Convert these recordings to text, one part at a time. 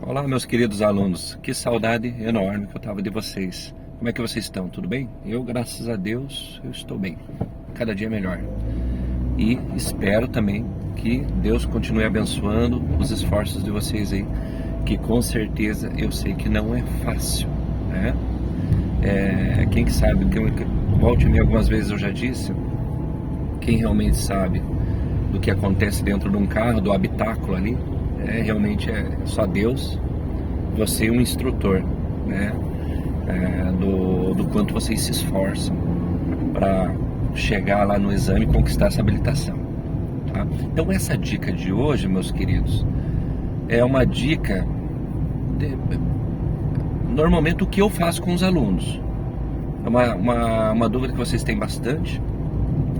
Olá, meus queridos alunos. Que saudade enorme que eu tava de vocês. Como é que vocês estão? Tudo bem? Eu, graças a Deus, eu estou bem. Cada dia melhor. E espero também que Deus continue abençoando os esforços de vocês aí, que com certeza eu sei que não é fácil, né? Quem que sabe, volte me algumas vezes eu já disse, quem realmente sabe do que acontece dentro de um carro, do habitáculo ali, realmente é só Deus, você e um instrutor, né? Do quanto vocês se esforçam para chegar lá no exame e conquistar essa habilitação, tá? Então essa dica de hoje, meus queridos, é uma dica normalmente o que eu faço com os alunos. É uma dúvida que vocês têm bastante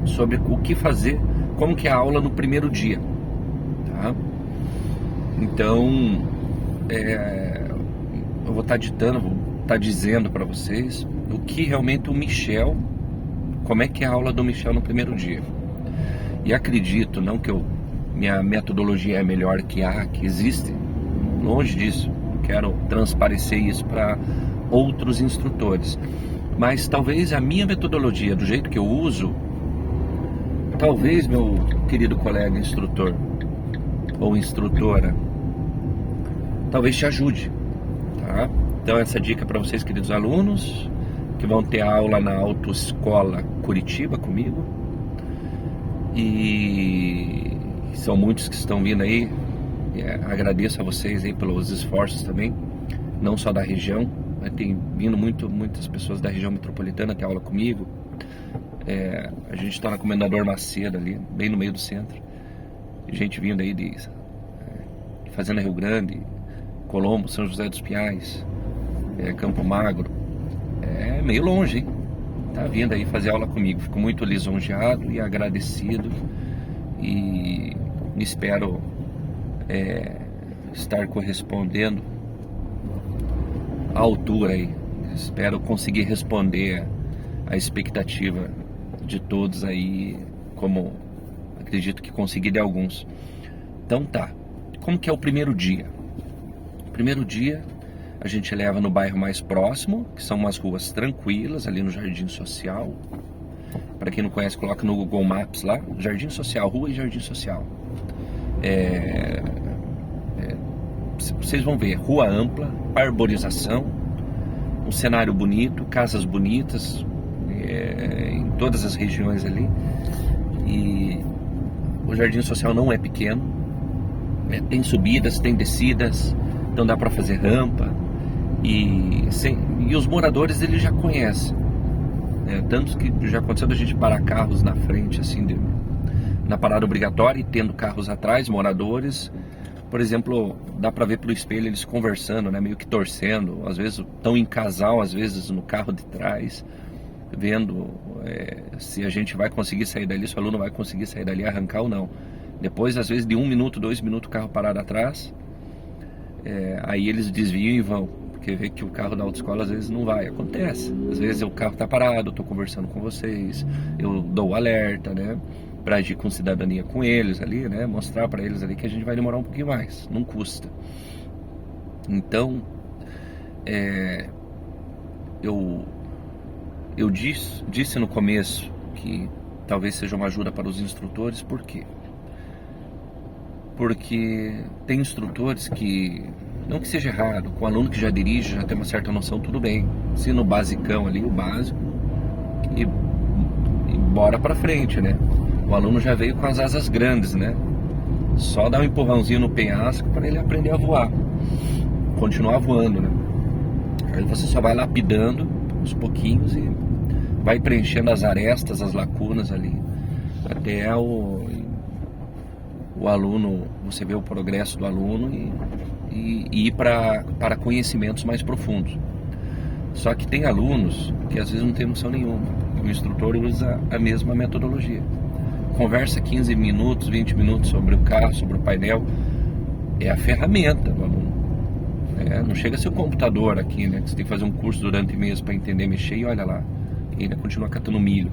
sobre o que fazer, como que é a aula no primeiro dia, tá? Então eu vou estar dizendo para vocês o que realmente o Michel, como é que é a aula do Michel no primeiro dia. E acredito, não que minha metodologia é melhor que existe, longe disso, quero transparecer isso para outros instrutores, mas talvez a minha metodologia, do jeito que eu uso, talvez, meu querido colega instrutor ou instrutora, talvez te ajude, tá? Então essa dica para vocês, queridos alunos, que vão ter aula na Autoescola Curitiba comigo, e são muitos que estão vindo aí. Agradeço a vocês aí pelos esforços também, não só da região, mas tem vindo muitas pessoas da região metropolitana ter aula comigo. A gente está na Comendador Macedo ali, bem no meio do centro, gente vindo aí de Fazenda Rio Grande, Colombo, São José dos Pinhais, Campo Magro, meio longe, hein? Tá vindo aí fazer aula comigo. Fico muito lisonjeado e agradecido, e espero estar correspondendo à altura aí. Espero conseguir responder a expectativa de todos aí, como acredito que consegui de alguns. Então tá, como que é o primeiro dia? O primeiro dia a gente leva no bairro mais próximo, que são umas ruas tranquilas, ali no Jardim Social. Para quem não conhece, coloca no Google Maps lá, Jardim Social, Rua e Jardim Social. Vocês vão ver, rua ampla, arborização, um cenário bonito, casas bonitas, em todas as regiões ali. E o Jardim Social não é pequeno, tem subidas, tem descidas, então dá para fazer rampa. E os moradores eles já conhecem, tanto que já aconteceu da gente parar carros na frente, assim, na parada obrigatória, e tendo carros atrás, moradores. Por exemplo, dá para ver pelo espelho eles conversando, né, meio que torcendo, às vezes estão em casal, às vezes no carro de trás, vendo se a gente vai conseguir sair dali, se o aluno vai conseguir sair dali, arrancar ou não. Depois, às vezes, de 1 minuto, 2 minutos, o carro parado atrás, aí eles desviam e vão, porque vê que o carro da autoescola às vezes não vai. Acontece, às vezes o carro está parado, eu estou conversando com vocês, eu dou o alerta, né, para agir com cidadania com eles ali, né, mostrar para eles ali que a gente vai demorar um pouquinho mais, não custa. Então, eu disse no começo que talvez seja uma ajuda para os instrutores. Por quê? Porque tem instrutores que, não que seja errado, com o aluno que já dirige, já tem uma certa noção, tudo bem, ensina o basicão ali, o básico, e bora pra frente, né? O aluno já veio com as asas grandes, né? Só dar um empurrãozinho no penhasco para ele aprender a voar, continuar voando, né? Aí você só vai lapidando uns pouquinhos e vai preenchendo as arestas, as lacunas ali, até o aluno, você vê o progresso do aluno e ir para conhecimentos mais profundos. Só que tem alunos que às vezes não tem noção nenhuma. O instrutor usa a mesma metodologia. Conversa 15 minutos, 20 minutos sobre o carro, sobre o painel. É a ferramenta do aluno. Não chega a ser o computador aqui, né? Que você tem que fazer um curso durante mês para entender mexer e olha lá. E ainda continua catando milho.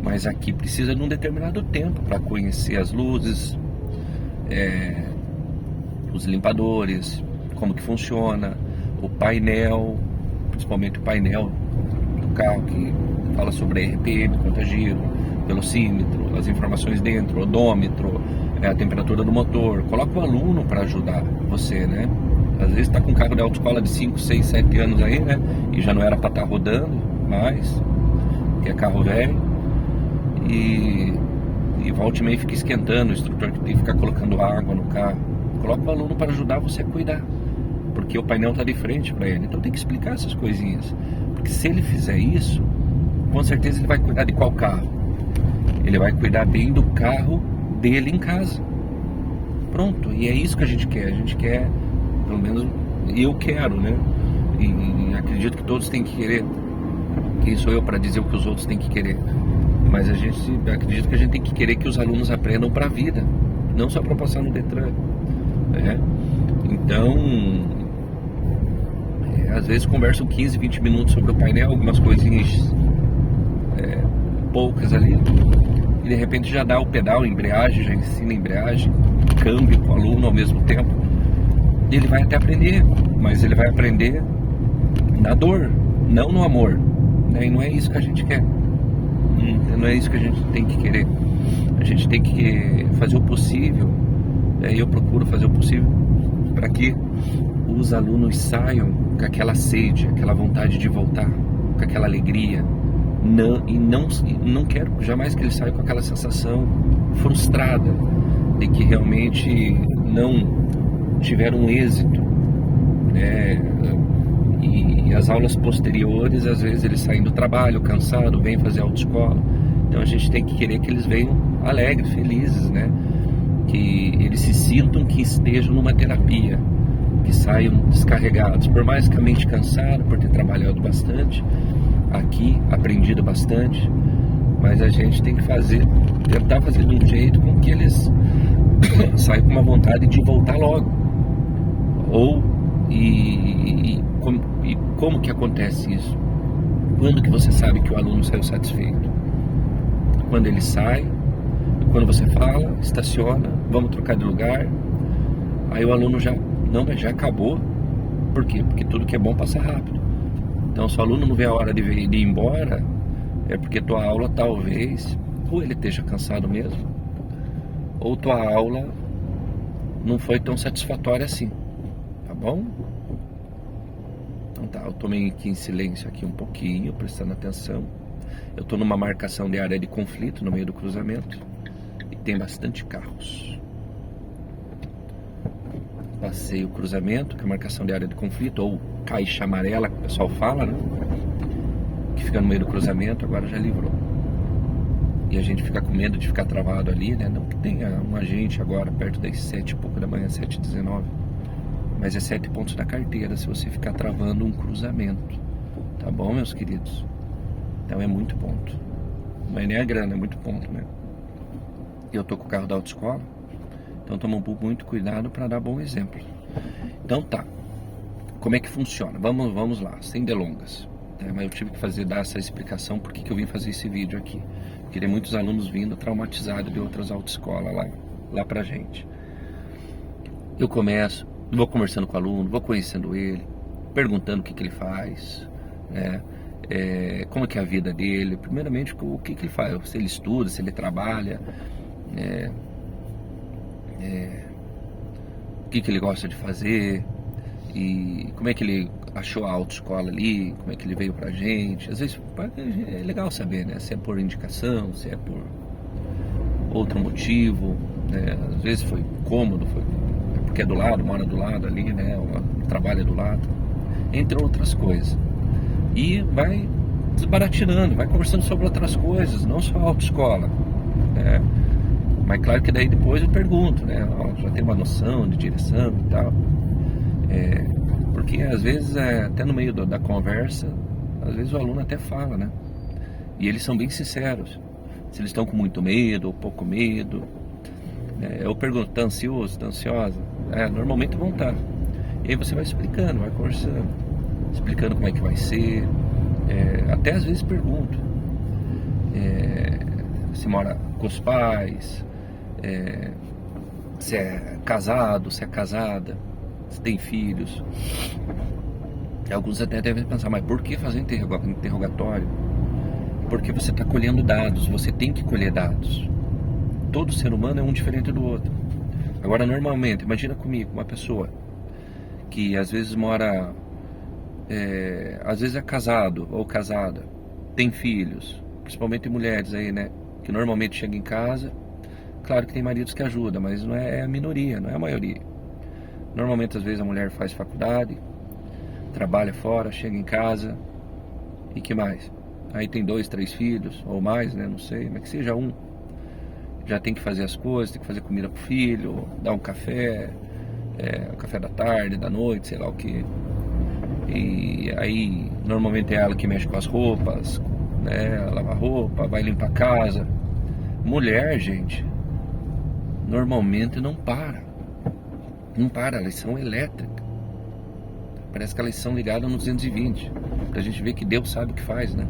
Mas aqui precisa de um determinado tempo para conhecer as luzes, os limpadores, como que funciona, o painel, principalmente o painel do carro que fala sobre RPM, quanto giro, velocímetro, as informações dentro, odômetro, a temperatura do motor. Coloca o aluno para ajudar você, né? Às vezes está com um carro de autoescola de 5, 6, 7 anos aí, né? E já não era para estar rodando mais, que é carro velho. E volta e meia fica esquentando, o instrutor que tem que ficar colocando água no carro. Coloca o aluno para ajudar você a cuidar, porque o painel está de frente para ele. Então tem que explicar essas coisinhas, porque se ele fizer isso, com certeza ele vai cuidar de qual carro? Ele vai cuidar bem do carro dele em casa. Pronto, e é isso que a gente quer, pelo menos eu quero, né? E acredito que todos têm que querer. Quem sou eu para dizer o que os outros têm que querer? Mas acredito que a gente tem que querer que os alunos aprendam para a vida, não só para passar no Detran, né? Então, às vezes conversam 15, 20 minutos sobre o painel, algumas coisinhas poucas ali, e de repente já dá o pedal, embreagem, já ensina a embreagem, câmbio para o aluno ao mesmo tempo. E ele vai até aprender, mas ele vai aprender na dor, não no amor, né? E não é isso que a gente quer. Não é isso que a gente tem que querer. A gente tem que fazer o possível, eu procuro fazer o possível para que os alunos saiam com aquela sede, aquela vontade de voltar, com aquela alegria. Não quero jamais que eles saiam com aquela sensação frustrada de que realmente não tiveram êxito, né? E as aulas posteriores, às vezes eles saem do trabalho cansado, vêm fazer autoescola. Então a gente tem que querer que eles venham alegres, felizes, né? Que eles se sintam que estejam numa terapia, que saiam descarregados, por mais que a mente cansada, por ter trabalhado bastante aqui, aprendido bastante, mas a gente tem que tentar fazer de um jeito com que eles saiam com uma vontade de voltar logo. Como que acontece isso? Quando que você sabe que o aluno saiu satisfeito? Quando ele sai, quando você fala, estaciona, vamos trocar de lugar, aí o aluno mas já acabou. Por quê? Porque tudo que é bom passa rápido. Então, se o aluno não vê a hora de ir embora, é porque tua aula talvez, ou ele esteja cansado mesmo, ou tua aula não foi tão satisfatória assim, tá bom? Então tá, eu tomei aqui em silêncio aqui um pouquinho, prestando atenção. Eu tô numa marcação de área de conflito no meio do cruzamento e tem bastante carros. Passei o cruzamento, que é a marcação de área de conflito, ou caixa amarela, que o pessoal fala, né? Que fica no meio do cruzamento, agora já livrou. E a gente fica com medo de ficar travado ali, né? Não que tenha um agente agora perto das 7 e pouco da manhã, 7h19. Mas é 7 pontos da carteira se você ficar travando um cruzamento. Tá bom, meus queridos? Então é muito ponto. Não é nem a grana, é muito ponto, né? Eu tô com o carro da autoescola, então toma muito cuidado para dar bom exemplo. Então tá. Como é que funciona? Vamos lá, sem delongas. Mas eu tive que dar essa explicação porque que eu vim fazer esse vídeo aqui. Porque tem muitos alunos vindo traumatizados de outras autoescolas lá pra gente. Eu vou conversando com o aluno, vou conhecendo ele, perguntando o que ele faz, né? Como que é a vida dele, primeiramente o que ele faz, se ele estuda, se ele trabalha, o que ele gosta de fazer, e como é que ele achou a autoescola ali, como é que ele veio pra gente. Às vezes é legal saber, né? Se é por indicação, se é por outro motivo, né? Às vezes foi cômodo, porque é do lado, mora do lado ali, né? Trabalha do lado, entre outras coisas. E vai desbaratinando, vai conversando sobre outras coisas, não só a autoescola, né? Mas claro que daí depois eu pergunto, né? Já tem uma noção de direção e tal. Porque às vezes, até no meio da conversa, às vezes o aluno até fala, né? E eles são bem sinceros. Se eles estão com muito medo ou pouco medo. Eu pergunto, tá ansioso, tá ansiosa? Normalmente vão estar. E aí você vai explicando, vai conversando, explicando como é que vai ser. Até às vezes pergunto se mora com os pais, se é casado, se é casada, se tem filhos. Alguns até devem pensar, mas por que fazer interrogatório? Porque você está colhendo dados, você tem que colher dados. Todo ser humano é um diferente do outro. Agora, normalmente, imagina comigo, uma pessoa que às vezes mora, às vezes é casado ou casada, tem filhos, principalmente mulheres aí, né? Que normalmente chega em casa, claro que tem maridos que ajudam, mas não é a minoria, não é a maioria. Normalmente, às vezes, a mulher faz faculdade, trabalha fora, chega em casa, e que mais? Aí tem 2, 3 filhos, ou mais, né? Não sei, mas que seja um. Já tem que fazer as coisas, tem que fazer comida pro filho, dar um café, o café da tarde, da noite, sei lá o que. E aí, normalmente é ela que mexe com as roupas, né? Lava roupa, vai limpar a casa. Mulher, gente, normalmente não para. Não para, elas são elétricas. Parece que elas são ligadas no 220. Pra gente ver que Deus sabe o que faz, né?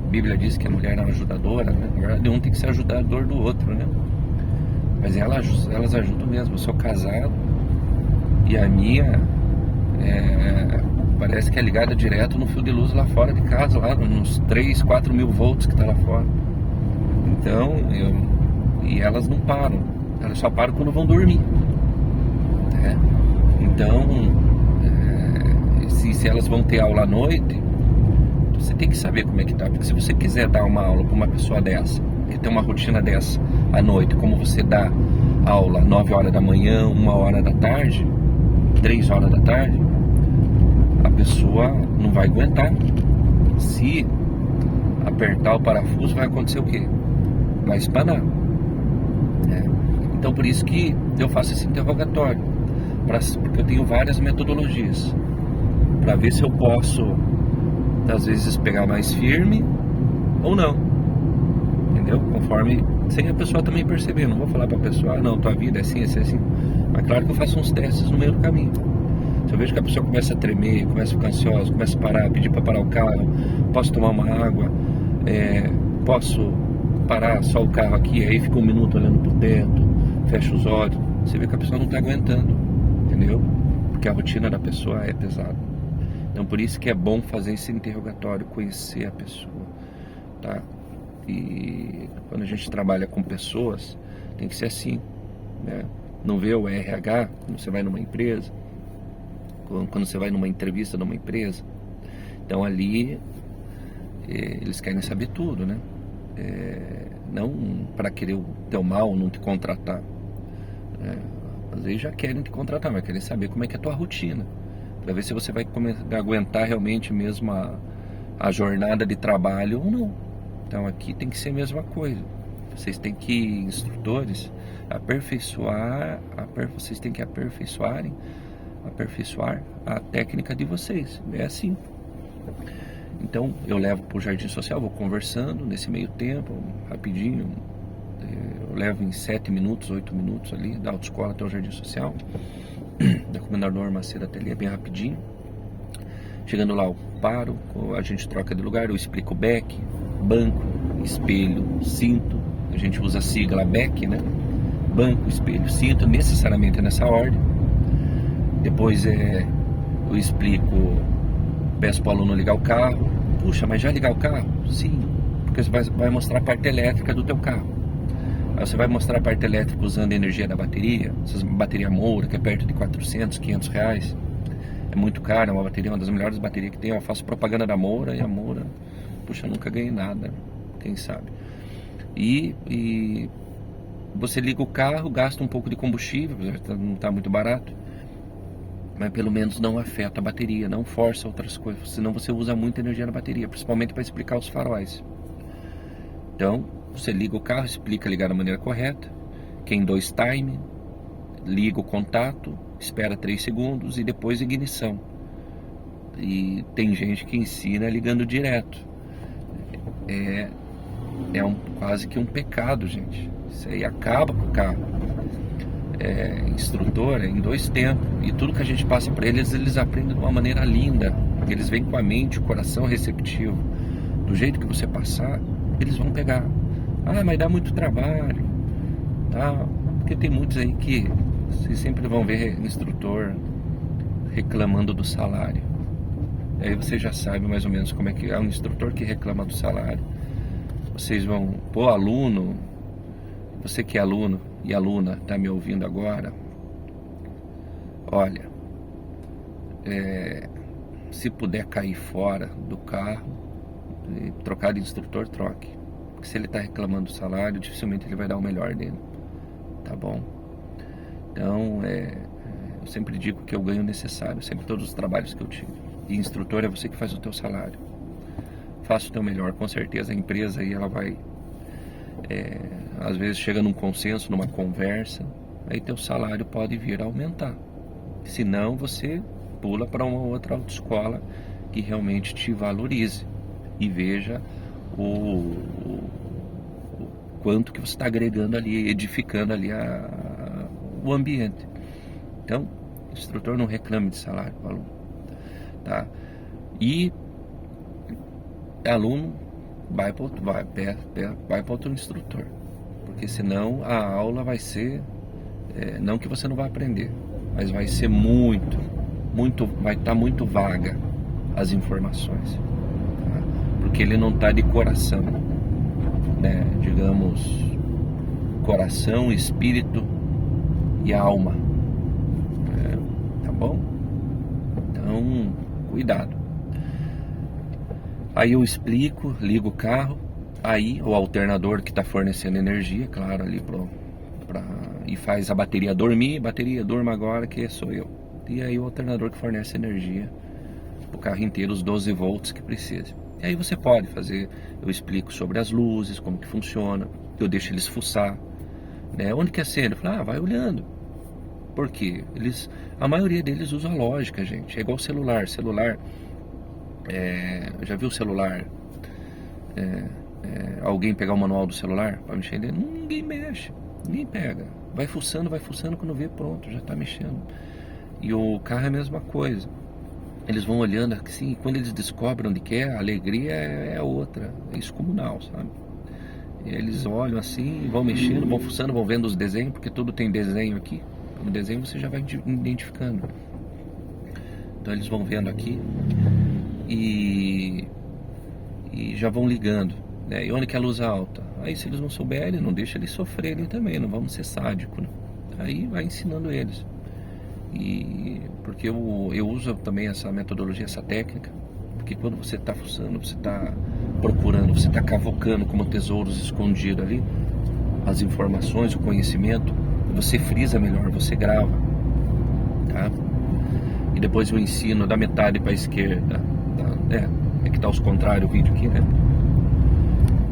A Bíblia diz que a mulher é uma ajudadora, né? Na verdade, um tem que ser ajudador do outro, né? Mas elas ajudam mesmo. Eu sou casado e a minha parece que é ligada direto no fio de luz lá fora de casa, lá nos 3, 4 mil volts que tá lá fora. Então, e elas não param. Elas só param quando vão dormir. Né? Então, se elas vão ter aula à noite, você tem que saber como é que tá. Porque se você quiser dar uma aula para uma pessoa dessa, que tem uma rotina dessa à noite, como você dá aula 9 horas da manhã, 1 hora da tarde, 3 horas da tarde, a pessoa não vai aguentar. Se apertar o parafuso, vai acontecer o quê? Vai espanar. Então por isso que eu faço esse interrogatório, porque eu tenho várias metodologias para ver se eu posso, às vezes, pegar mais firme ou não, entendeu? Conforme, sem a pessoa também perceber. Não vou falar para a pessoa, não, tua vida é assim, assim, mas claro que eu faço uns testes no meio do caminho. Se eu vejo que a pessoa começa a tremer, começa a ficar ansiosa, começa a parar, pedir para parar o carro, posso tomar uma água, posso parar só o carro aqui, aí fica 1 minuto olhando pro teto, fecha os olhos, você vê que a pessoa não está aguentando, entendeu? Porque a rotina da pessoa é pesada. Então por isso que é bom fazer esse interrogatório, conhecer a pessoa, tá? E quando a gente trabalha com pessoas, tem que ser assim, né? Não vê o RH quando você vai numa empresa, quando você vai numa entrevista numa empresa. Então ali eles querem saber tudo, né? Não para querer o teu mal, não te contratar. Às vezes já querem te contratar, mas querem saber como é que é a tua rotina, para ver se você vai aguentar realmente mesmo a jornada de trabalho ou não. Então aqui tem que ser a mesma coisa. Vocês têm que, instrutores, vocês têm que aperfeiçoar a técnica de vocês. É assim. Então eu levo para o Jardim Social, vou conversando nesse meio tempo, rapidinho. Eu levo em 7 minutos, 8 minutos ali, da autoescola até o Jardim Social, da Comendador Macedo até ali, é bem rapidinho. Chegando lá eu paro, a gente troca de lugar, eu explico o BEC, banco, espelho, cinto. A gente usa a sigla BEC, né? Banco, espelho, cinto, necessariamente nessa ordem. Depois eu explico, peço para o aluno ligar o carro. Puxa, mas já ligar o carro? Sim, porque você vai mostrar a parte elétrica do teu carro. Aí você vai mostrar a parte elétrica usando a energia da bateria, essas bateria Moura, que é perto de 400, 500 reais. É muito caro, é uma bateria, uma das melhores baterias que tem. Eu faço propaganda da Moura, e a Moura, puxa, eu nunca ganhei nada, quem sabe. E você liga o carro, gasta um pouco de combustível, não está muito barato, mas pelo menos não afeta a bateria, não força outras coisas, senão você usa muita energia na bateria, principalmente para explicar os faróis. Então, você liga o carro, explica ligar da maneira correta, que é em 2 time, liga o contato, espera 3 segundos e depois ignição. E tem gente que ensina ligando direto. Quase que um pecado, gente. Isso aí acaba com o carro. Instrutor em 2 tempos. E tudo que a gente passa para eles aprendem de uma maneira linda. Eles vêm com a mente, o coração receptivo. Do jeito que você passar, eles vão pegar. Ah, mas dá muito trabalho, tá? Porque tem muitos aí que vocês sempre vão ver instrutor reclamando do salário. Aí você já sabe mais ou menos como é que é um instrutor que reclama do salário. Vocês vão, pô, aluno, você que é aluno e aluna, tá me ouvindo agora, olha, se puder cair fora do carro, trocar de instrutor, troque. Porque se ele está reclamando do salário, dificilmente ele vai dar o melhor dele, tá bom? Então, eu sempre digo que eu ganho o necessário, sempre todos os trabalhos que eu tive. E instrutor é você que faz o teu salário. Faça o teu melhor, com certeza a empresa aí ela vai, às vezes chega num consenso, numa conversa, aí teu salário pode vir a aumentar. Se não, você pula para uma outra autoescola que realmente te valorize e veja o quanto que você está agregando ali, edificando ali o ambiente. Então, o instrutor não reclame de salário para o aluno, tá? E aluno vai para outro instrutor, porque senão a aula vai ser, não que você não vai aprender, mas vai ser vai estar muito vaga as informações, tá? Porque ele não está de coração, né? Digamos, coração, espírito e alma, tá bom? Então, cuidado. Aí eu explico, ligo o carro, aí o alternador que está fornecendo energia, claro, ali e faz a bateria dormir, bateria durma agora que sou eu. E aí o alternador que fornece energia o carro inteiro, os 12 volts que precisa. E aí você pode fazer, eu explico sobre as luzes, como que funciona, eu deixo eles fuçar, né? Onde que acende? Eu falo, vai olhando. Por quê? A maioria deles usa a lógica, gente. É igual celular. Já viu o celular? Alguém pegar o manual do celular para mexer nele? Ninguém mexe, ninguém pega. Vai fuçando, quando vê, pronto, já está mexendo. E o carro é a mesma coisa. Eles vão olhando assim, quando eles descobrem onde que é, a alegria é outra, é excomunal, sabe? E eles olham assim, vão mexendo, vão fuçando, vão vendo os desenhos, porque tudo tem desenho aqui. No desenho você já vai identificando. Então eles vão vendo aqui e já vão ligando, né? E onde que é a luz alta? Aí se eles não souberem, não deixa eles sofrerem também, não vamos ser sádicos, né? Aí vai ensinando eles. E porque eu uso também essa metodologia, essa técnica, porque quando você está fuçando, você está procurando, você está cavocando como tesouros escondidos ali, as informações, o conhecimento, você frisa melhor, você grava, tá? E depois eu ensino da metade para a esquerda, é que tá aos contrários o vídeo aqui, né?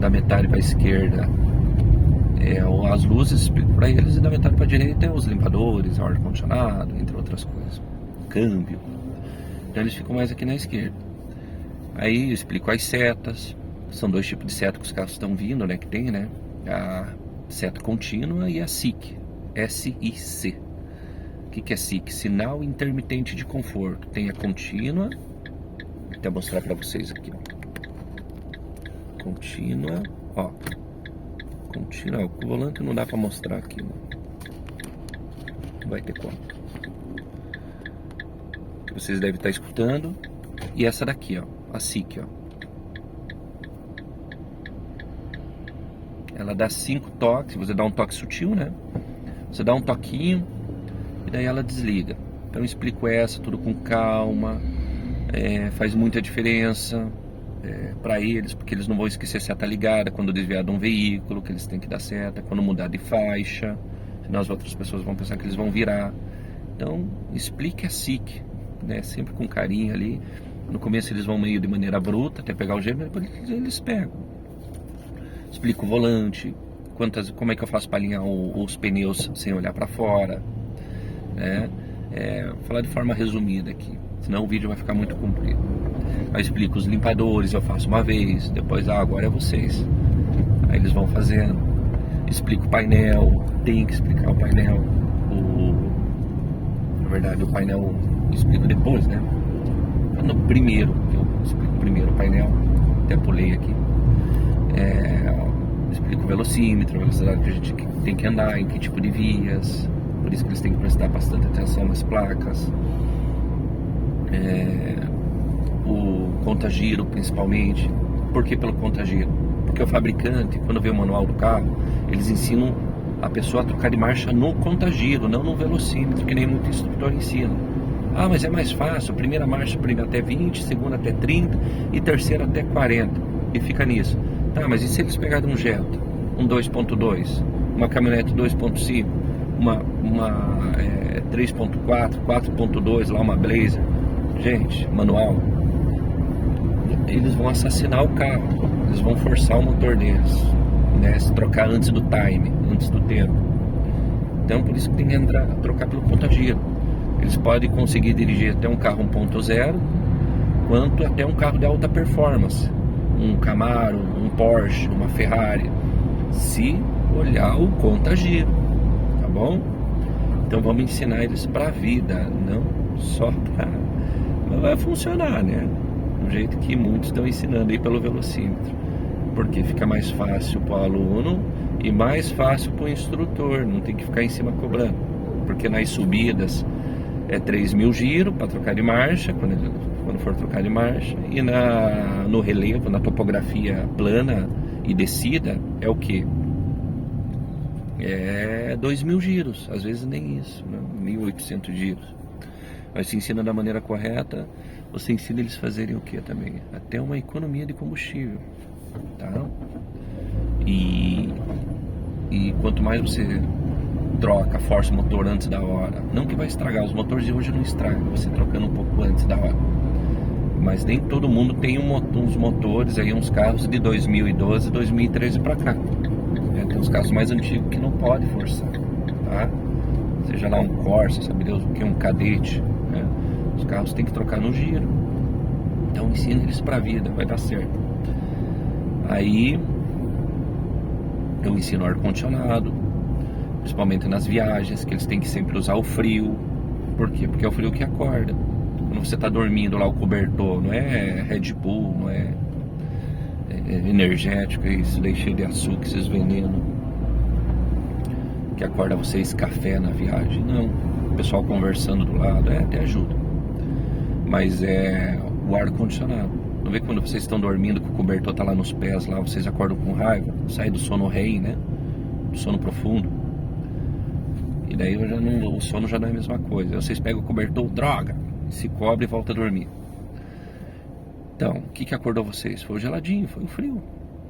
Da metade para a esquerda as luzes, explico para eles, e da metade para a direita os limpadores, o ar-condicionado, entre outras coisas, câmbio. Então eles ficam mais aqui na esquerda. Aí eu explico as setas, são 2 tipos de seta que os carros estão vindo, né? Que tem, né? A seta contínua e a SIC, S-I-C. O que é SIC? Sinal intermitente de conforto. Tem a contínua, vou até mostrar para vocês aqui, ó. Contínua, ó. Contínua, o volante não dá para mostrar aqui, né? Não vai ter como. Que vocês devem estar escutando. E essa daqui, ó, a SIC, ó. Ela dá 5 toques, você dá um toque sutil, né? Você dá um toquinho e daí ela desliga. Então eu explico essa tudo com calma, faz muita diferença para eles, porque eles não vão esquecer seta ligada quando desviar de um veículo, que eles têm que dar seta, quando mudar de faixa, senão as outras pessoas vão pensar que eles vão virar. Então explique a SIC, né? Sempre com carinho ali. No começo eles vão meio de maneira bruta, até pegar o jeito, mas depois eles pegam. Explico o volante, como é que eu faço para alinhar os pneus sem olhar para fora, né? Vou falar de forma resumida aqui, senão o vídeo vai ficar muito comprido. Eu explico os limpadores, eu faço uma vez, depois agora é vocês. Aí eles vão fazendo. Explico o painel, tem que explicar o painel. Na verdade o painel eu explico depois, né? No primeiro, eu explico primeiro o painel, até pulei aqui. Explico o velocímetro, a velocidade que a gente tem que andar, em que tipo de vias. Por isso que eles têm que prestar bastante atenção nas placas. o contagiro principalmente. Por que pelo contagiro? Porque o fabricante, quando vê o manual do carro, eles ensinam a pessoa a trocar de marcha no contagiro, não no velocímetro, que nem muito instrutor ensina. Ah, mas é mais fácil, primeira marcha até 20, segunda até 30 e terceira até 40. E fica nisso. Tá, mas e se eles pegarem um Jetta, um 2.2, uma caminhonete 2.5, uma 3.4, 4.2, lá uma Blazer? Gente, manual, eles vão assassinar o carro, eles vão forçar o motor deles, né, se trocar antes do time, antes do tempo. Então por isso que tem que trocar pelo contagiro. Eles podem conseguir dirigir até um carro 1.0, quanto até um carro de alta performance, um Camaro, um Porsche, uma Ferrari, se olhar o contagiro, tá bom? Então vamos ensinar eles para a vida, não só para... Não vai funcionar, né? Do jeito que muitos estão ensinando aí pelo velocímetro, porque fica mais fácil para o aluno e mais fácil para o instrutor, não tem que ficar em cima cobrando, porque nas subidas é 3.000 giros para trocar de marcha, quando for trocar de marcha, e no relevo, na topografia plana e descida, é o que? É 2.000 giros, às vezes nem isso, né? 1.800 giros. Mas se ensina da maneira correta, você ensina eles a fazerem o que também? Até uma economia de combustível, tá? E quanto mais você troca, força o motor antes da hora, não que vai estragar, os motores de hoje não estragam, você trocando um pouco antes da hora, mas nem todo mundo tem uns motores aí, uns carros de 2012, 2013 para cá, né? Tem uns carros mais antigos que não pode forçar, tá? Seja lá um Corsa, sabe Deus o que, um Cadete, né? Os carros tem que trocar no giro. Então ensina eles pra vida, vai dar certo. Aí eu ensino ar-condicionado, principalmente nas viagens, que eles têm que sempre usar o frio. Por quê? Porque é o frio que acorda. Quando você tá dormindo lá, o cobertor não é Red Bull, não é energético, é isso, leite cheio de açúcar, esses venenos que acorda vocês, café na viagem. Não, o pessoal conversando do lado, até ajuda, mas é o ar-condicionado. Não vê quando vocês estão dormindo, que o cobertor tá lá nos pés, lá vocês acordam com raiva, sai do sono REM, né, do sono profundo, e daí o sono já não é a mesma coisa. Aí vocês pegam o cobertor, droga, se cobre e volta a dormir. Então, o que acordou vocês? Foi o geladinho, foi o frio,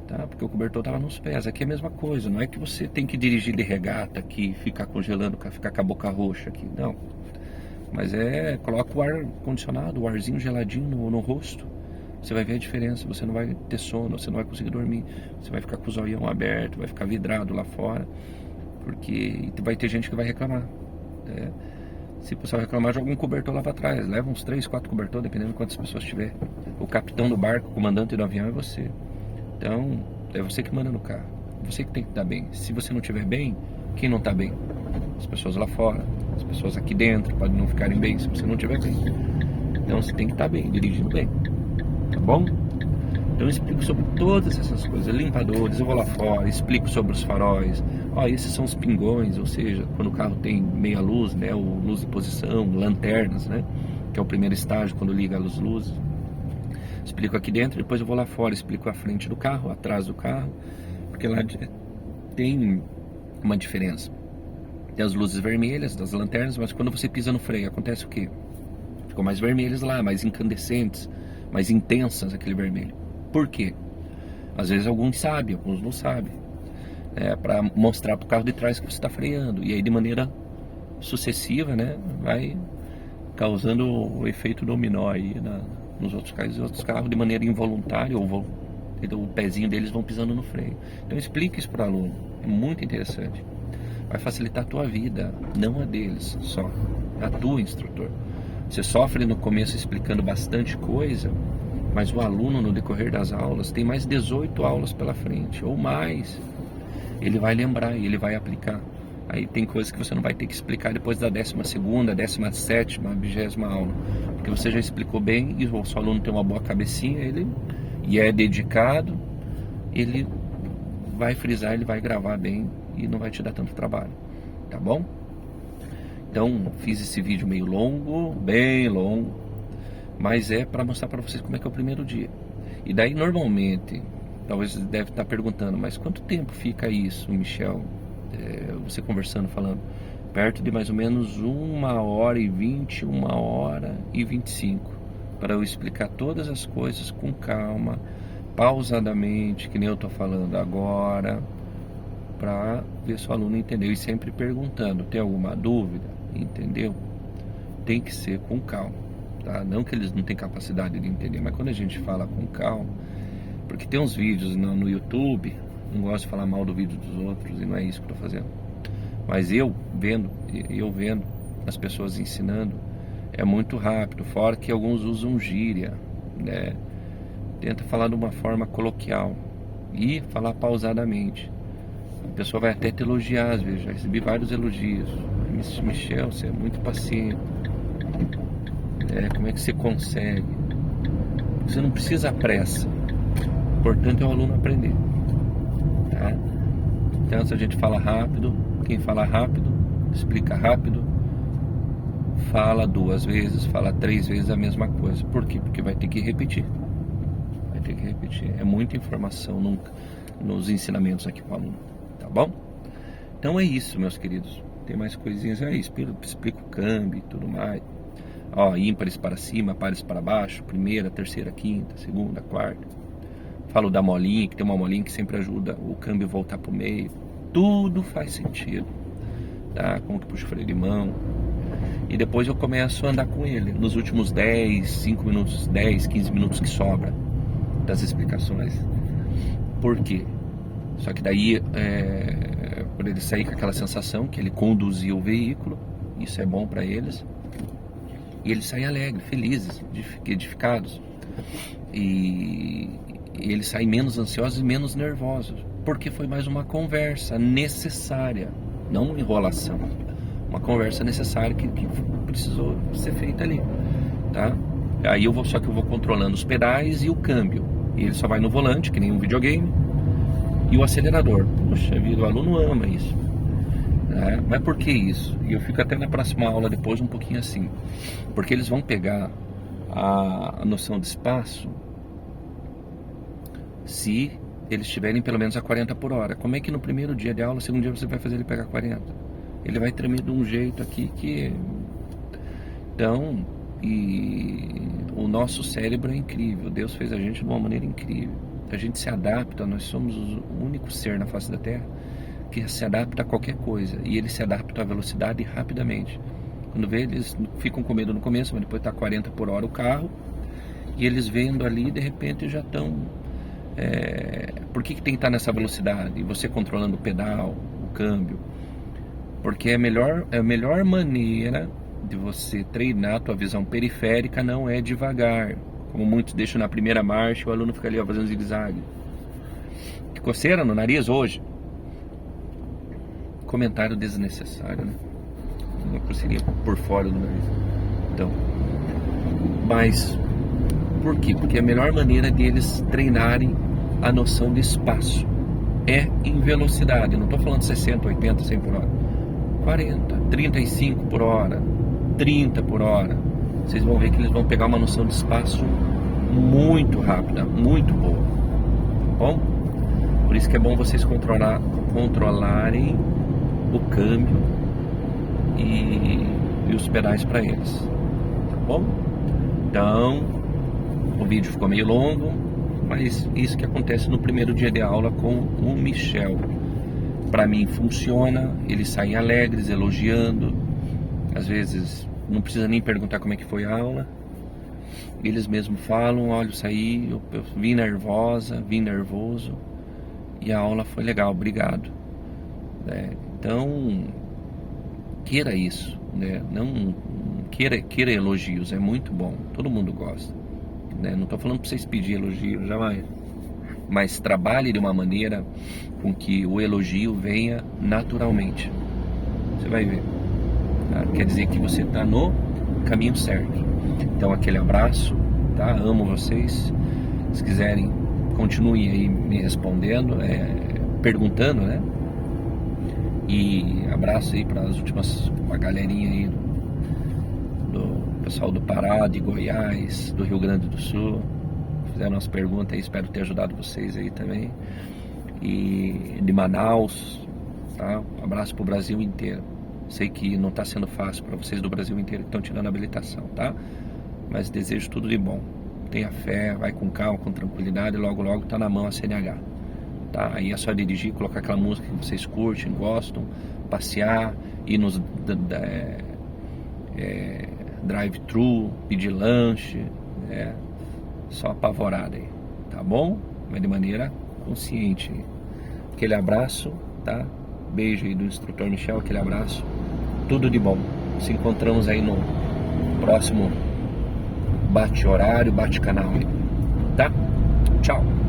tá? Porque o cobertor estava nos pés. Aqui é a mesma coisa, não é que você tem que dirigir de regata aqui, ficar congelando, ficar com a boca roxa aqui, não. Mas coloca o ar condicionado, o arzinho geladinho no rosto, você vai ver a diferença. Você não vai ter sono, você não vai conseguir dormir, você vai ficar com o zoião aberto, vai ficar vidrado lá fora, porque vai ter gente que vai reclamar, né? Se o pessoal reclamar, joga um cobertor lá para trás, leva uns 3, 4 cobertores, dependendo de quantas pessoas tiver. O capitão do barco, o comandante do avião é você. Então, é você que manda no carro, você que tem que estar bem. Se você não estiver bem, quem não está bem? As pessoas lá fora, as pessoas aqui dentro podem não ficarem bem se você não estiver bem. Então você tem que estar bem, dirigindo bem, tá bom? Então eu explico sobre todas essas coisas, limpadores, eu vou lá fora, explico sobre os faróis. Ó, esses são os pingões, ou seja, quando o carro tem meia luz, né, ou luz de posição, lanternas, né, que é o primeiro estágio quando liga as luzes. Explico aqui dentro, depois eu vou lá fora, explico a frente do carro, atrás do carro, porque lá tem uma diferença. Tem as luzes vermelhas das lanternas, mas quando você pisa no freio, acontece o quê? Ficam mais vermelhas lá, mais incandescentes, mais intensas aquele vermelho. Por quê? Às vezes alguns sabem, alguns não sabem. É para mostrar para o carro de trás que você está freando. E aí de maneira sucessiva, né, vai causando o efeito dominó aí nos outros carros. Os outros carros de maneira involuntária, ou o pezinho deles vão pisando no freio. Então explique isso para o aluno, é muito interessante. Vai facilitar a tua vida, não a deles só, a tua, instrutor. Você sofre no começo explicando bastante coisa, mas o aluno no decorrer das aulas tem mais 18 aulas pela frente, ou mais. Ele vai lembrar e ele vai aplicar. Aí tem coisas que você não vai ter que explicar depois da 12ª, 17ª, 20ª aula, porque você já explicou bem e o seu aluno tem uma boa cabecinha, e é dedicado, ele vai frisar, ele vai gravar bem e não vai te dar tanto trabalho, tá bom? Então fiz esse vídeo meio longo, bem longo, mas é para mostrar para vocês como é que é o primeiro dia. E daí normalmente, talvez você deve estar perguntando, mas quanto tempo fica isso, Michel? Você conversando, falando, perto de mais ou menos 1h20, 1h25, para eu explicar todas as coisas com calma, pausadamente, que nem eu estou falando agora, para ver se o aluno entendeu. E sempre perguntando, tem alguma dúvida? Entendeu? Tem que ser com calma, tá? Não que eles não têm capacidade de entender, mas quando a gente fala com calma, porque tem uns vídeos no YouTube, não gosto de falar mal do vídeo dos outros, e não é isso que eu estou fazendo, mas eu vendo as pessoas ensinando, é muito rápido, fora que alguns usam gíria, né? Tenta falar de uma forma coloquial e falar pausadamente. A pessoa vai até te elogiar às vezes, já recebi vários elogios. Michel, você é muito paciente. Como é que você consegue? Você não precisa pressa. O importante é o aluno aprender, tá? Então, se a gente fala rápido, quem fala rápido, explica rápido, fala 2 vezes, fala 3 vezes a mesma coisa. Por quê? Porque vai ter que repetir. Vai ter que repetir. É muita informação nos ensinamentos aqui para o aluno, tá bom? Então é isso, meus queridos. Tem mais coisinhas aí, explico o câmbio e tudo mais. Ó, ímpares para cima, pares para baixo, primeira, terceira, quinta, segunda, quarta. Falo da molinha, que tem uma molinha que sempre ajuda o câmbio a voltar pro meio. Tudo faz sentido, tá? Como que puxa o freio de mão. E depois eu começo a andar com ele. Nos últimos 5 minutos, 10, 15 minutos que sobra das explicações. Por quê? Só que daí, por ele sair com aquela sensação que ele conduziu o veículo, isso é bom para eles. E eles saem alegres, felizes, edificados. E eles saem menos ansiosos e menos nervosos. Porque foi mais uma conversa necessária, não uma enrolação. Uma conversa necessária que precisou ser feita ali, tá? Aí só que eu vou controlando os pedais e o câmbio. E ele só vai no volante, que nem um videogame. E o acelerador. Puxa vida, o aluno ama isso. Mas por que isso? E eu fico até na próxima aula depois um pouquinho assim. Porque eles vão pegar a noção de espaço se eles estiverem pelo menos a 40 por hora. Como é que no primeiro dia de aula, segundo dia você vai fazer ele pegar 40? Ele vai tremer de um jeito aqui que... Então, e o nosso cérebro é incrível. Deus fez a gente de uma maneira incrível. A gente se adapta, nós somos o único ser na face da Terra que se adapta a qualquer coisa. E ele se adapta à velocidade rapidamente. Quando vê, eles ficam com medo no começo, mas depois está 40 por hora o carro. E eles vendo ali, de repente já estão... Por que tem que estar nessa velocidade? E você controlando o pedal, o câmbio. Porque a melhor maneira de você treinar a tua visão periférica não é devagar. Como muitos deixam na primeira marcha, o aluno fica ali fazendo zigue-zague. Que coceira no nariz hoje. Comentário desnecessário, né? Uma coceirinha por fora do nariz. Então, mas por quê? Porque a melhor maneira deles treinarem a noção de espaço é em velocidade. Eu não estou falando 60, 80, 100 por hora. 40, 35 por hora, 30 por hora. Vocês vão ver que eles vão pegar uma noção de espaço muito rápida, muito boa. Tá bom? Por isso que é bom vocês controlarem o câmbio e os pedais para eles. Tá bom? Então, o vídeo ficou meio longo, mas isso que acontece no primeiro dia de aula com o Michel. Para mim funciona, eles saem alegres, elogiando. Às vezes não precisa nem perguntar como é que foi a aula. Eles mesmos falam, olha, eu saí, eu vim nervosa, vim nervoso. E a aula foi legal, obrigado. Então, queira isso, né? Não queira elogios, é muito bom, todo mundo gosta, né? Não estou falando para vocês pedir elogio, jamais. Mas trabalhe de uma maneira com que o elogio venha naturalmente. Você vai ver. Tá? Quer dizer que você está no caminho certo. Então, aquele abraço, tá? Amo vocês. Se quiserem, continuem aí me respondendo, perguntando, né? E abraço aí para as últimas, a galerinha aí do pessoal do Pará, de Goiás, do Rio Grande do Sul, fizeram umas perguntas aí, espero ter ajudado vocês aí também. E de Manaus, tá? Um abraço pro Brasil inteiro. Sei que não está sendo fácil para vocês do Brasil inteiro que estão tirando a habilitação, tá? Mas desejo tudo de bom. Tenha fé, vai com calma, com tranquilidade, logo logo tá na mão a CNH, tá? Aí é só dirigir, colocar aquela música que vocês curtem, gostam, passear, ir nos drive-thru, pedir lanche, só apavorado aí, tá bom? Mas de maneira consciente. Aquele abraço, tá? Beijo aí do instrutor Michel, aquele abraço, tudo de bom. Se encontramos aí no próximo bate-horário, bate-canal aí, tá? Tchau!